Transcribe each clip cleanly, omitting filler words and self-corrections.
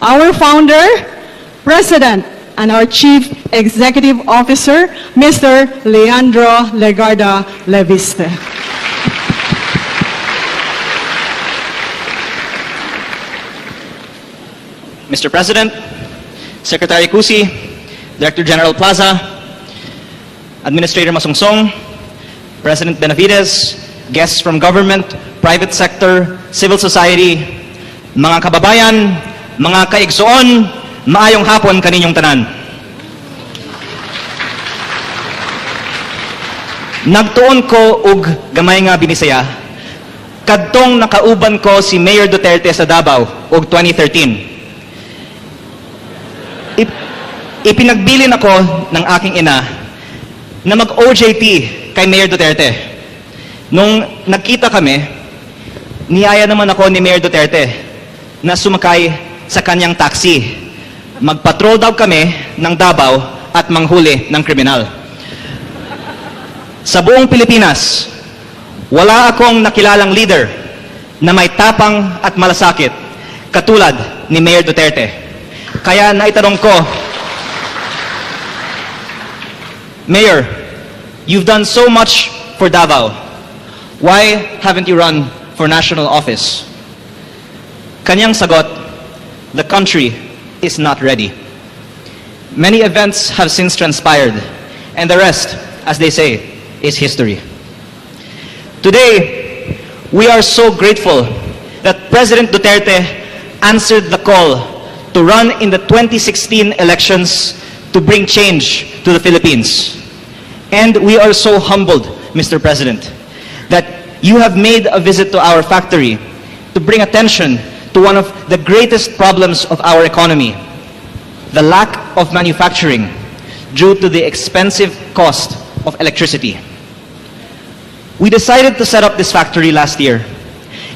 our founder, President, and our Chief Executive Officer, Mr. Leandro Legarda Leviste. Mr. President, Secretary Cusi, Director General Plaza, Administrator Masungsong, President Benavides, guests from government, private sector, civil society, mga kababayan, mga kaigsoon, maayong hapon kaninyong tanan. Nagtuon ko og gamay nga binisaya, kadtong nakauban ko si Mayor Duterte sa Davao og 2013. Ipinagbilin ako ng aking ina na mag-OJT kay Mayor Duterte. Nung nagkita kami, niyaya naman ako ni Mayor Duterte na sumakay sa kanyang taxi. Magpatrol daw kami ng Davao at manghuli ng kriminal. Sa buong Pilipinas, wala akong nakilalang leader na may tapang at malasakit katulad ni Mayor Duterte. Kaya naitanong ko, Mayor, you've done so much for Davao. Why haven't you run for national office? Kanyang sagot, the country is not ready. Many events have since transpired, and the rest, as they say, is history. Today, we are so grateful that President Duterte answered the call to run in the 2016 elections to bring change to the Philippines. And we are so humbled, Mr. President, that you have made a visit to our factory to bring attention to one of the greatest problems of our economy, the lack of manufacturing due to the expensive cost of electricity. We decided to set up this factory last year,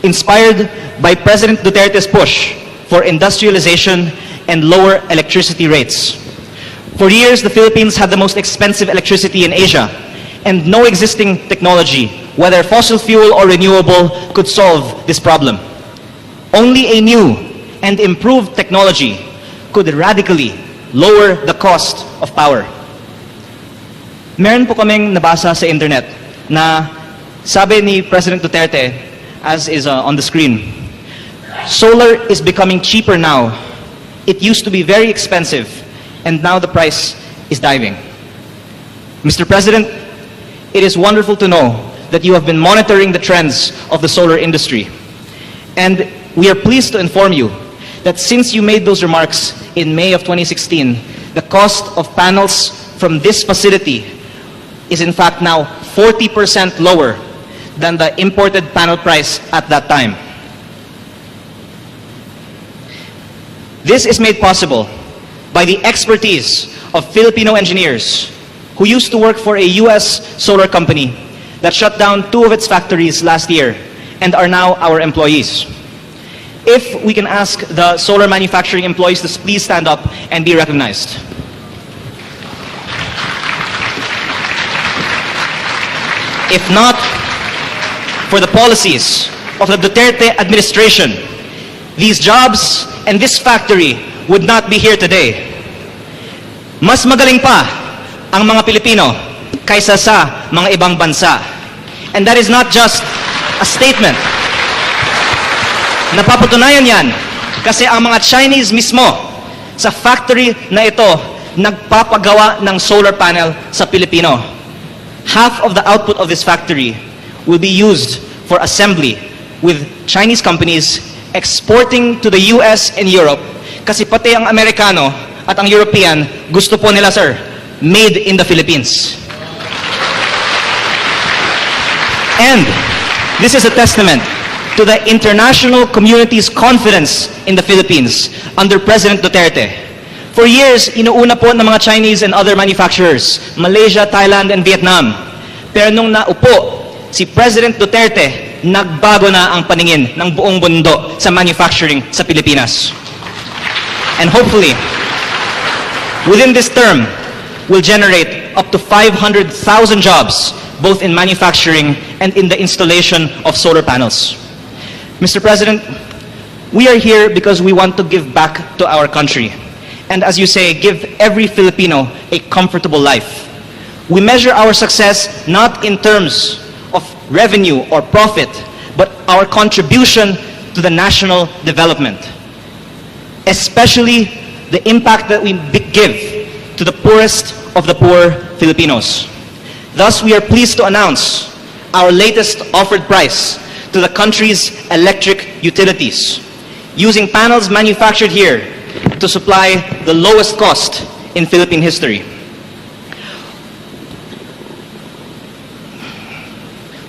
inspired by President Duterte's push for industrialization and lower electricity rates. For years, the Philippines had the most expensive electricity in Asia, and no existing technology, whether fossil fuel or renewable, could solve this problem. Only a new and improved technology could radically lower the cost of power. Meron po kaming nabasa sa internet na sabi ni President Duterte, as is on the screen, solar is becoming cheaper now. It used to be very expensive, and now the price is diving. Mr. President, it is wonderful to know that you have been monitoring the trends of the solar industry. And we are pleased to inform you that since you made those remarks in May of 2016, the cost of panels from this facility is in fact now 40% lower than the imported panel price at that time. This is made possible by the expertise of Filipino engineers who used to work for a US solar company that shut down 2 of its factories last year and are now our employees. If we can ask the solar manufacturing employees to please stand up and be recognized. If not for the policies of the Duterte administration, these jobs and this factory would not be here today. Mas magaling pa ang mga Pilipino kaysa sa mga ibang bansa. And that is not just a statement. Napapatunayan yan kasi ang mga Chinese mismo sa factory na ito nagpapagawa ng solar panel sa Pilipino. Half of the output of this factory will be used for assembly with Chinese companies exporting to the US and Europe kasi pati ang Amerikano at ang European gusto po nila, sir, made in the Philippines. And this is a testament to the international community's confidence in the Philippines under President Duterte. For years, inuuna po ng mga Chinese and other manufacturers, Malaysia, Thailand, and Vietnam. Pero nung naupo si President Duterte, nagbago na ang paningin ng buong mundo sa manufacturing sa Pilipinas. And hopefully, within this term, will generate up to 500,000 jobs, both in manufacturing and in the installation of solar panels. Mr. President, We are here because we want to give back to our country. And as you say, give every Filipino a comfortable life. We measure our success not in terms of revenue or profit, but our contribution to the national development, especially the impact that we give to the poorest of the poor Filipinos. Thus, we are pleased to announce our latest offered price to the country's electric utilities, using panels manufactured here to supply the lowest cost in Philippine history.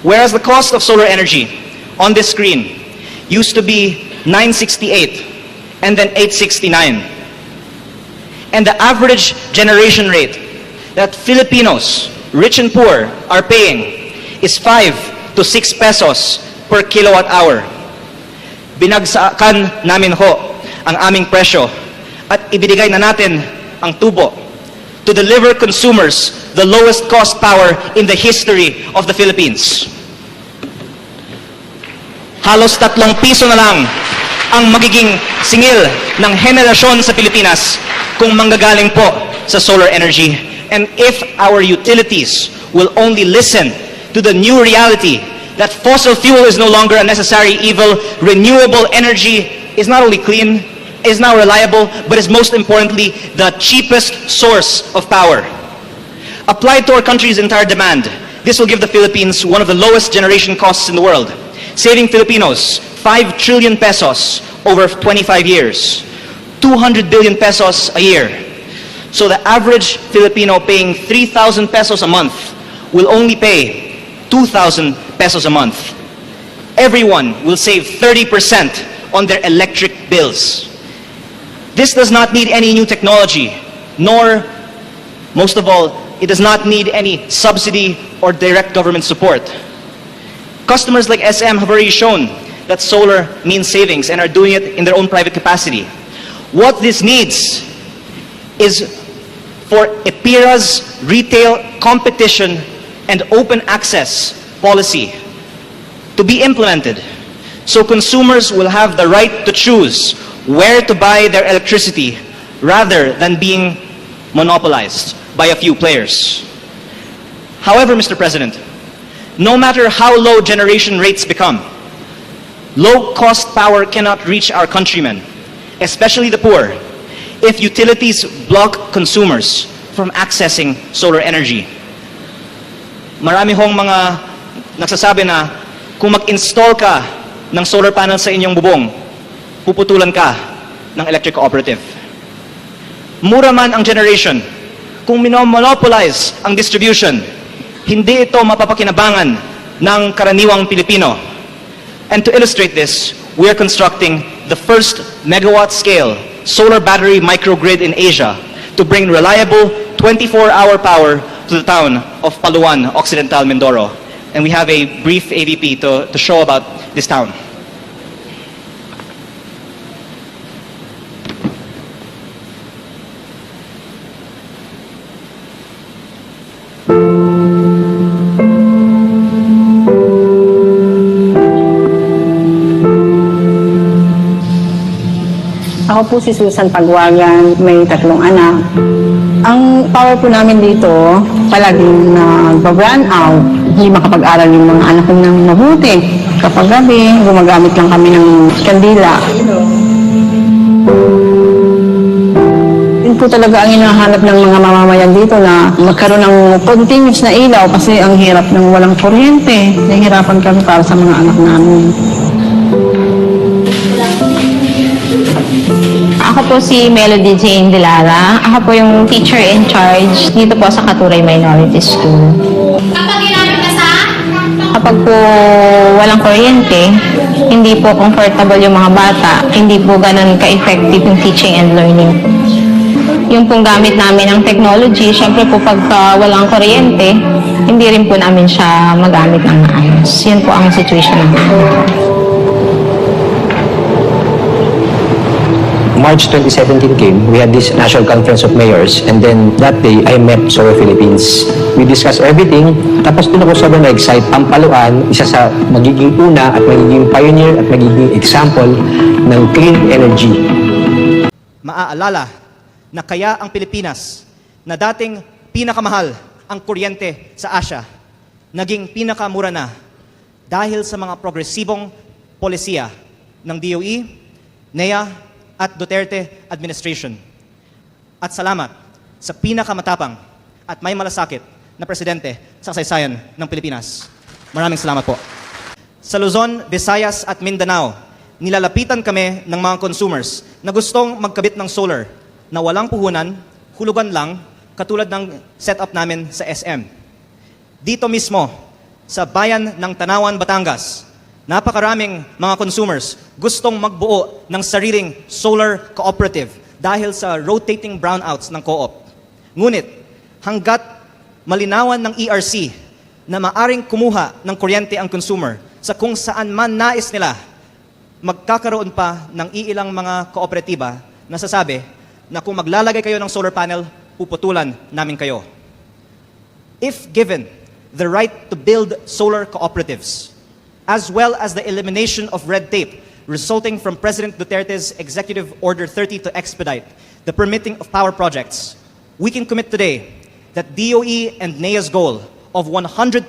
Whereas the cost of solar energy on this screen used to be $968 and then $869. And the average generation rate that Filipinos, rich and poor, are paying is 5 to 6 pesos per kilowatt hour. Binagsakan namin ho ang aming presyo at ibinigay na natin ang tubo to deliver consumers the lowest cost power in the history of the Philippines. Halos 3 piso na lang ang magiging singil ng henerasyon sa Pilipinas kung manggagaling po sa solar energy. And if our utilities will only listen to the new reality that fossil fuel is no longer a necessary evil, renewable energy is not only clean, is now reliable, but is most importantly the cheapest source of power. Applied to our country's entire demand, this will give the Philippines one of the lowest generation costs in the world, saving Filipinos 5 trillion pesos over 25 years, 200 billion pesos a year. So the average Filipino paying 3,000 pesos a month will only pay 2,000 pesos a month. Everyone will save 30% on their electric bills. This does not need any new technology, nor, most of all, it does not need any subsidy or direct government support. Customers like SM have already shown that solar means savings and are doing it in their own private capacity. What this needs is for EPIRA's retail competition and open access policy to be implemented, so consumers will have the right to choose where to buy their electricity rather than being monopolized by a few players. However, Mr. President, no matter how low generation rates become, low-cost power cannot reach our countrymen, especially the poor, if utilities block consumers from accessing solar energy. Marami hong mga nagsasabi na kung mag-install ka ng solar panel sa inyong bubong, puputulan ka ng electric cooperative. Mura man ang generation, kung minomonopolize ang distribution, hindi ito mapapakinabangan ng karaniwang Pilipino. And to illustrate this, we are constructing the first megawatt-scale solar battery microgrid in Asia to bring reliable 24-hour power to the town of Paluan, Occidental Mindoro. And we have a brief AVP to show about this town. Ako po si Susan Pagwagan, may 3 anak. Ang power po namin dito, palaging nag-brown out. Hindi makapag-aral yung mga anak ko ng mabuti. Kapag gabi, gumagamit lang kami ng kandila. Yun po talaga ang hinahanap ng mga mamamayan dito na magkaroon ng continuous na ilaw kasi ang hirap ng walang kuryente. Nahihirapan kami para sa mga anak namin. Ako po si Melody Jane Dilara. Ako po yung teacher in charge dito po sa Katuray Minority School. Kapag ginamit na sa? Kapag po walang kuryente, hindi po comfortable yung mga bata, hindi po ganun ka-effective yung teaching and learning. Yung pong gamit namin ng technology, syempre po pagka walang kuryente, hindi rin po namin siya magamit ng maayos. Yun po ang situation namin. March 2017 came, we had this National Conference of Mayors, and then that day, I met Solar Philippines. We discussed everything, tapos doon ako sobrang na-excite. Pampaluan, isa sa magiging una at magiging pioneer at magiging example ng clean energy. Maaalala na kaya ang Pilipinas, na dating pinakamahal ang kuryente sa Asia, naging pinakamura na dahil sa mga progresibong polisiya ng DOE, NEA at Duterte administration. At salamat sa pinakamatapang at may malasakit na presidente sa kasaysayan ng Pilipinas. Maraming salamat po. Sa Luzon, Visayas at Mindanao, nilalapitan kami ng mga consumers na gustong magkabit ng solar na walang puhunan, hulugan lang, katulad ng setup namin sa SM. Dito mismo, sa bayan ng Tanawan, Batangas, napakaraming mga consumers gustong magbuo ng sariling solar cooperative dahil sa rotating brownouts ng co-op. Ngunit, hanggat malinawan ng ERC na maaring kumuha ng kuryente ang consumer sa kung saan man nais nila, magkakaroon pa ng iilang mga kooperatiba na sasabi na kung maglalagay kayo ng solar panel, puputulan namin kayo. If given the right to build solar cooperatives, as well as the elimination of red tape resulting from President Duterte's Executive Order 30 to expedite the permitting of power projects, we can commit today that DOE and NEA's goal of 100%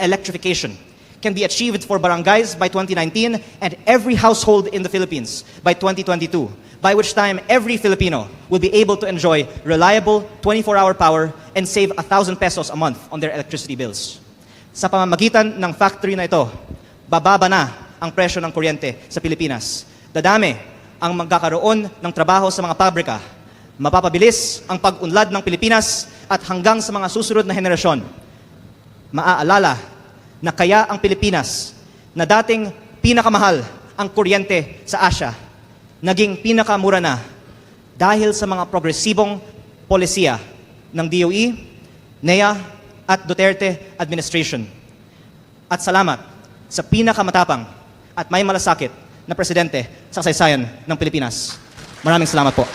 electrification can be achieved for barangays by 2019 and every household in the Philippines by 2022, by which time every Filipino will be able to enjoy reliable 24-hour power and save 1,000 pesos a month on their electricity bills. Sa pamamagitan ng factory na ito, bababa na ang presyo ng kuryente sa Pilipinas. Dadami ang magkakaroon ng trabaho sa mga pabrika. Mapapabilis ang pag-unlad ng Pilipinas at hanggang sa mga susunod na henerasyon. Maaalala na kaya ang Pilipinas, na dating pinakamahal ang kuryente sa Asia, naging pinakamura na dahil sa mga progresibong polisiya ng DOE, NEA at Duterte administration. At salamat sa pinakamatapang at may malasakit na presidente sa kasaysayan ng Pilipinas. Maraming salamat po.